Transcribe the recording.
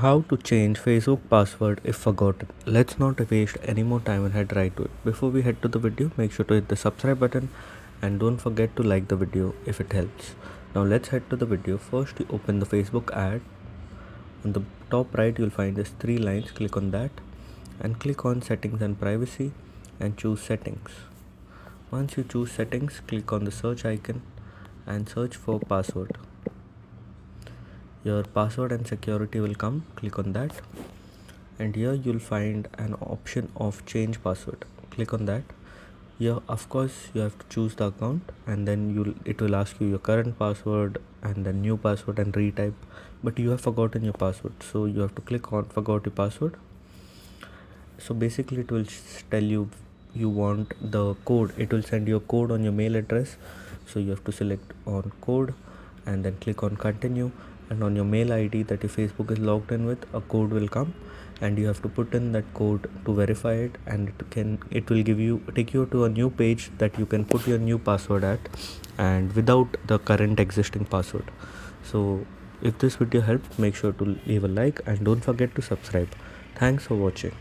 How to change Facebook password if forgotten. Let's not waste any more time and head right to it. Before we head to the video, make sure to hit the subscribe button and don't forget to like the video if it helps. Now let's head to the video. First you open the Facebook ad. On the top right you'll find these three lines. Click on that and click on settings and privacy and choose settings. Once you choose settings, click on the search icon and search for password. Your password and security will come. Click on that and here you'll find an option of change password. Click on that. Here of course you have to choose the account and then it will ask you your current password and then new password and retype, but you have forgotten your password, so you have to click on forgot your password. So basically it will tell you want the code. It will send you a code on your mail address, so you have to select on code and then click on continue, and on your mail ID that your Facebook is logged in with, a code will come and you have to put in that code to verify it, and it will take you to a new page that you can put your new password at and without the current existing password. So if this video helped, make sure to leave a like and don't forget to subscribe. Thanks for watching.